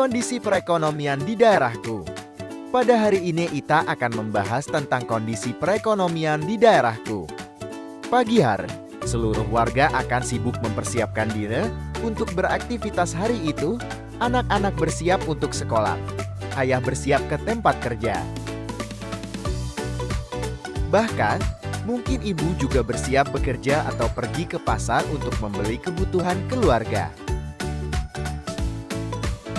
kondisi perekonomian di daerahku. Pada hari ini Ita akan membahas tentang kondisi perekonomian di daerahku. Pagi hari, seluruh warga akan sibuk mempersiapkan diri untuk beraktivitas hari itu. Anak-anak bersiap untuk sekolah, ayah bersiap ke tempat kerja. Bahkan, mungkin ibu juga bersiap bekerja atau pergi ke pasar untuk membeli kebutuhan keluarga.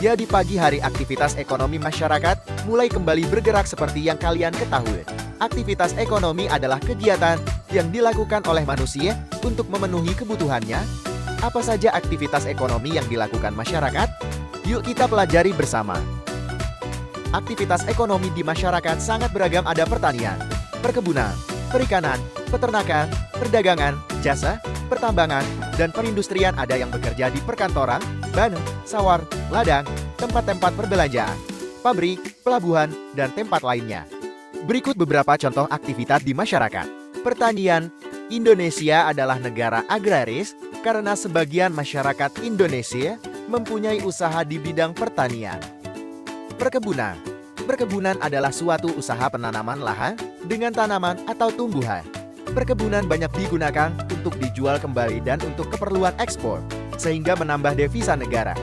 Jadi pagi hari aktivitas ekonomi masyarakat mulai kembali bergerak seperti yang kalian ketahui. Aktivitas ekonomi adalah kegiatan yang dilakukan oleh manusia untuk memenuhi kebutuhannya. Apa saja aktivitas ekonomi yang dilakukan masyarakat? Yuk kita pelajari bersama. Aktivitas ekonomi di masyarakat sangat beragam, ada pertanian, perkebunan, perikanan, peternakan, perdagangan, jasa, pertambangan, dan perindustrian. Ada yang bekerja di perkantoran, ban, sawar, ladang, tempat-tempat perbelanjaan, pabrik, pelabuhan, dan tempat lainnya. Berikut beberapa contoh aktivitas di masyarakat. Pertanian. Indonesia adalah negara agraris karena sebagian masyarakat Indonesia mempunyai usaha di bidang pertanian. Perkebunan. Perkebunan adalah suatu usaha penanaman lahan dengan tanaman atau tumbuhan. Perkebunan banyak digunakan untuk dijual kembali dan untuk keperluan ekspor, sehingga menambah devisa negara.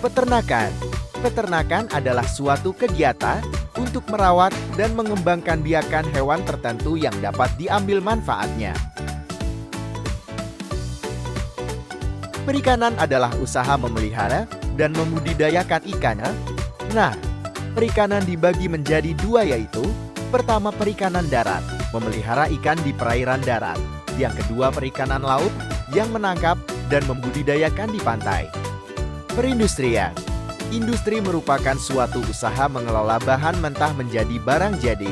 Peternakan. Peternakan adalah suatu kegiatan untuk merawat dan mengembangkan biakan hewan tertentu yang dapat diambil manfaatnya. Perikanan adalah usaha memelihara dan membudidayakan ikan. Nah, perikanan dibagi menjadi dua, yaitu pertama perikanan darat, memelihara ikan di perairan darat. Yang kedua perikanan laut, yang menangkap dan membudidayakan di pantai. Perindustrian. Industri merupakan suatu usaha mengelola bahan mentah menjadi barang jadi.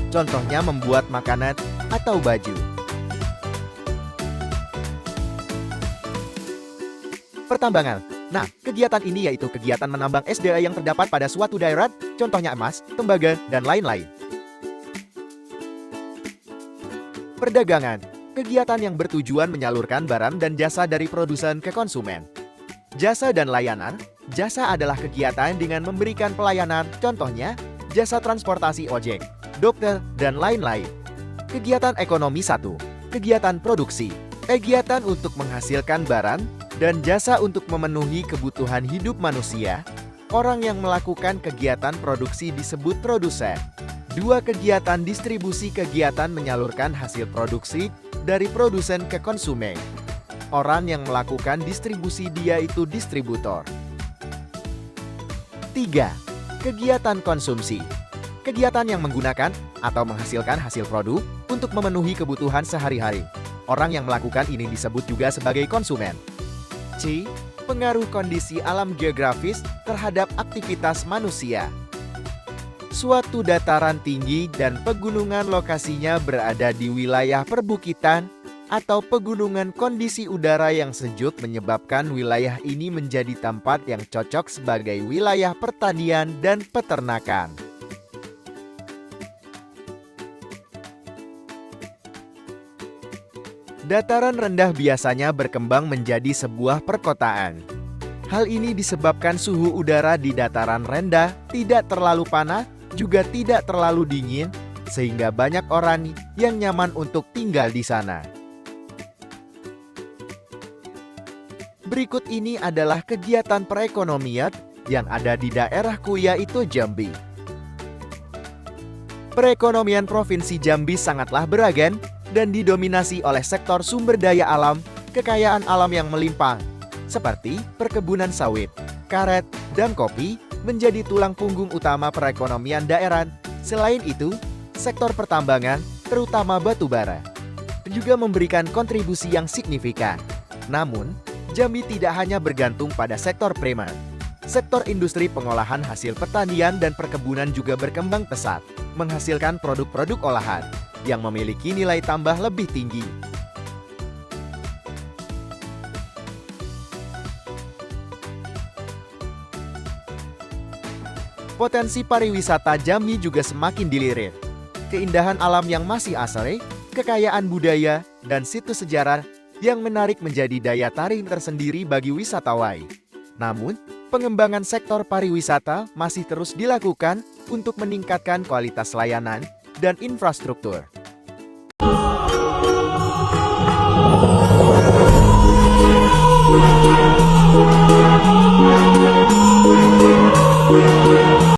Contohnya membuat makanan atau baju. Pertambangan. Nah, kegiatan ini yaitu kegiatan menambang SDA yang terdapat pada suatu daerah, contohnya emas, tembaga, dan lain-lain. Perdagangan. Kegiatan yang bertujuan menyalurkan barang dan jasa dari produsen ke konsumen. Jasa dan layanan. Jasa adalah kegiatan dengan memberikan pelayanan, contohnya jasa transportasi ojek, dokter, dan lain-lain. Kegiatan ekonomi 1. Kegiatan produksi. Kegiatan untuk menghasilkan barang dan jasa untuk memenuhi kebutuhan hidup manusia. Orang yang melakukan kegiatan produksi disebut produsen. 2. Kegiatan distribusi. Kegiatan menyalurkan hasil produksi dari produsen ke konsumen. Orang yang melakukan distribusi dia itu distributor. 3. Kegiatan konsumsi. Kegiatan yang menggunakan atau menghasilkan hasil produk untuk memenuhi kebutuhan sehari-hari. Orang yang melakukan ini disebut juga sebagai konsumen. C. Pengaruh kondisi alam geografis terhadap aktivitas manusia. Suatu dataran tinggi dan pegunungan lokasinya berada di wilayah perbukitan atau pegunungan. Kondisi udara yang sejuk menyebabkan wilayah ini menjadi tempat yang cocok sebagai wilayah pertanian dan peternakan. Dataran rendah biasanya berkembang menjadi sebuah perkotaan. Hal ini disebabkan suhu udara di dataran rendah tidak terlalu panas, juga tidak terlalu dingin, sehingga banyak orang yang nyaman untuk tinggal di sana. Berikut ini adalah kegiatan perekonomian yang ada di daerahku, yaitu Jambi. Perekonomian Provinsi Jambi sangatlah beragam dan didominasi oleh sektor sumber daya alam, kekayaan alam yang melimpah, seperti perkebunan sawit, karet, dan kopi, menjadi tulang punggung utama perekonomian daerah. Selain itu, sektor pertambangan, terutama batu bara, juga memberikan kontribusi yang signifikan. Namun, Jambi tidak hanya bergantung pada sektor primer. Sektor industri pengolahan hasil pertanian dan perkebunan juga berkembang pesat, menghasilkan produk-produk olahan yang memiliki nilai tambah lebih tinggi. Potensi pariwisata Jambi juga semakin dilirik. Keindahan alam yang masih asri, kekayaan budaya, dan situs sejarah yang menarik menjadi daya tarik tersendiri bagi wisatawan. Namun, pengembangan sektor pariwisata masih terus dilakukan untuk meningkatkan kualitas layanan dan infrastruktur.